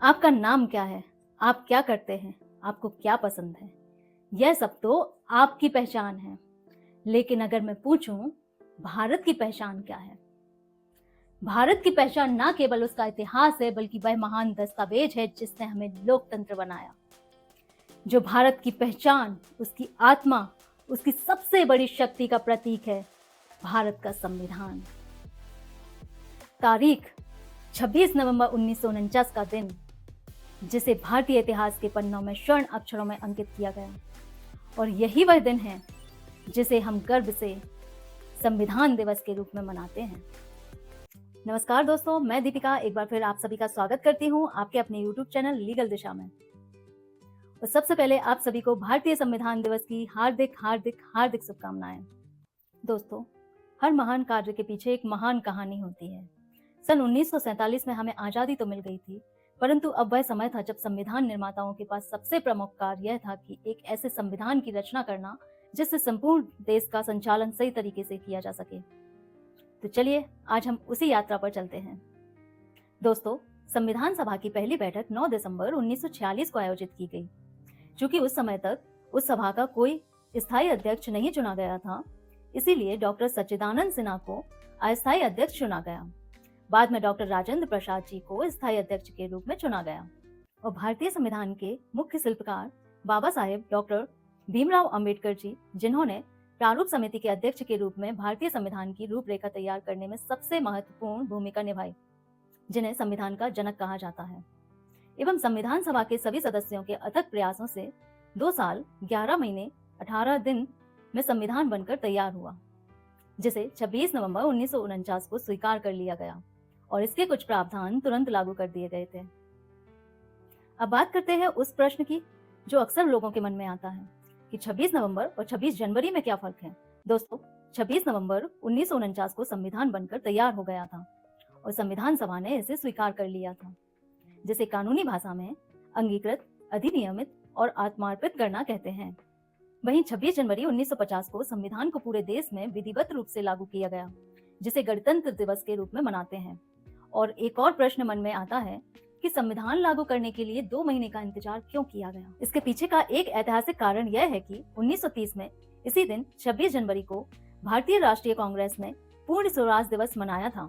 आपका नाम क्या है? आप क्या करते हैं? आपको क्या पसंद है? यह सब तो आपकी पहचान है। लेकिन अगर मैं पूछूं, भारत की पहचान क्या है? भारत की पहचान ना केवल उसका इतिहास है, बल्कि वह महान दस्तावेज है जिसने हमें लोकतंत्र बनाया। जो भारत की पहचान, उसकी आत्मा, उसकी सबसे बड़ी शक्ति का प्रतीक है, भारत का संविधान। तारीख 26 नवंबर 1949 का दिन, जिसे भारतीय इतिहास के पन्नों में स्वर्ण अक्षरों में अंकित किया गया। और यही वह दिन है जिसे हम गर्व से संविधान दिवस के रूप में मनाते हैं। नमस्कार दोस्तों, मैं दीपिका एक बार फिर आप सभी का स्वागत करती हूँ आपके अपने यूट्यूब चैनल लीगल दिशा में। और सबसे पहले आप सभी को भारतीय संविधान दिवस की हार्दिक हार्दिक हार्दिक शुभकामनाएं। दोस्तों, हर महान कार्य के पीछे एक महान कहानी होती है। सन 1947 में हमें आजादी तो मिल गई थी, परंतु अब वह समय था जब संविधान निर्माताओं के पास सबसे प्रमुख कार्य यह था कि एक ऐसे संविधान की रचना करना जिससे संपूर्ण देश का संचालन सही तरीके से किया जा सके। तो चलिए आज हम उसी यात्रा पर चलते हैं। दोस्तों, संविधान सभा की पहली बैठक 9 दिसंबर 1946 को आयोजित की गई। चूंकि उस समय तक उस सभा का कोई स्थायी अध्यक्ष नहीं चुना गया था, इसीलिए डॉक्टर सच्चिदानंद सिन्हा को अस्थायी अध्यक्ष चुना गया। बाद में डॉक्टर राजेंद्र प्रसाद जी को स्थायी अध्यक्ष के रूप में चुना गया। और भारतीय संविधान के मुख्य शिल्पकार बाबा साहेब डॉक्टर भीमराव अंबेडकर जी, जिन्होंने प्रारूप समिति के अध्यक्ष के रूप में भारतीय संविधान की रूपरेखा तैयार करने में सबसे महत्वपूर्ण भूमिका निभाई, जिन्हें संविधान का जनक कहा जाता है। एवं संविधान सभा के सभी सदस्यों के अथक प्रयासों से 2 साल 11 महीने 18 दिन में संविधान बनकर तैयार हुआ, जिसे 26 नवंबर 1949 को स्वीकार कर लिया गया और इसके कुछ प्रावधान तुरंत लागू कर दिए गए थे। अब बात करते हैं उस प्रश्न की जो अक्सर लोगों के मन में आता है कि 26 नवंबर और 26 जनवरी में क्या फर्क है। दोस्तों, 26 नवंबर 1949 को संविधान बनकर तैयार हो गया था और संविधान सभा ने इसे स्वीकार कर लिया था, जिसे कानूनी भाषा में अंगीकृत, अधिनियमित और आत्मार्पित करना कहते हैं। वहीं 26 जनवरी 1950 को संविधान को पूरे देश में विधिवत रूप से लागू किया गया, जिसे गणतंत्र दिवस के रूप में मनाते हैं। और एक और प्रश्न मन में आता है कि संविधान लागू करने के लिए 2 महीने का इंतजार क्यों किया गया। इसके पीछे का एक ऐतिहासिक कारण यह है कि 1930 में इसी दिन 26 जनवरी को भारतीय राष्ट्रीय कांग्रेस ने पूर्ण स्वराज दिवस मनाया था।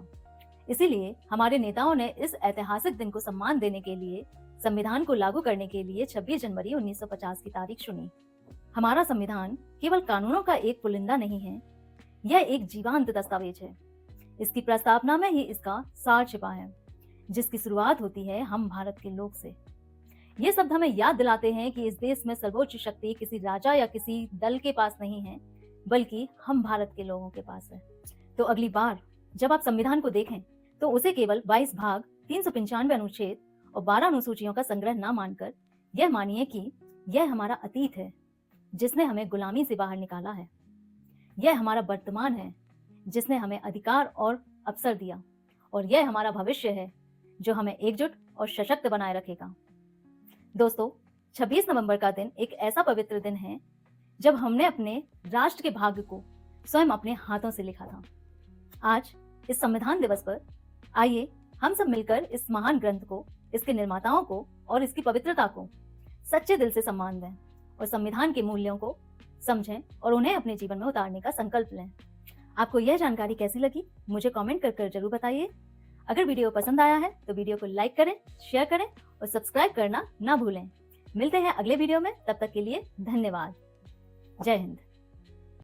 इसीलिए हमारे नेताओं ने इस ऐतिहासिक दिन को सम्मान देने के लिए संविधान को लागू करने के लिए 26 जनवरी 1950 की तारीख चुनी। हमारा संविधान केवल कानूनों का एक पुलिंदा नहीं है, यह एक जीवंत दस्तावेज है। इसकी प्रस्तावना में ही इसका सार छिपा है, जिसकी शुरुआत होती है हम भारत के लोग से। ये शब्द हमें याद दिलाते हैं कि इस देश में सर्वोच्च शक्ति किसी राजा या किसी दल के पास नहीं है, बल्कि हम भारत के लोगों के पास है। तो अगली बार जब आप संविधान को देखें तो उसे केवल 22 भाग, 395 अनुच्छेद और 12 अनुसूचियों का संग्रह न मानकर यह मानिए कि यह हमारा अतीत है जिसने हमें गुलामी से बाहर निकाला है। यह हमारा वर्तमान है जिसने हमें अधिकार और अवसर दिया, और यह हमारा भविष्य है जो हमें एकजुट और सशक्त बनाए रखेगा। दोस्तों, 26 नवंबर का दिन एक ऐसा पवित्र दिन है जब हमने अपने राष्ट्र के भाग्य को स्वयं अपने हाथों से लिखा था। आज इस संविधान दिवस पर आइए हम सब मिलकर इस महान ग्रंथ को, इसके निर्माताओं को और इसकी पवित्रता को सच्चे दिल से सम्मान दें और संविधान के मूल्यों को समझें और उन्हें अपने जीवन में उतारने का संकल्प लें। आपको यह जानकारी कैसी लगी मुझे कमेंट कर जरूर बताइए। अगर वीडियो पसंद आया है तो वीडियो को लाइक करें, शेयर करें और सब्सक्राइब करना ना भूलें। मिलते हैं अगले वीडियो में, तब तक के लिए धन्यवाद। जय हिंद।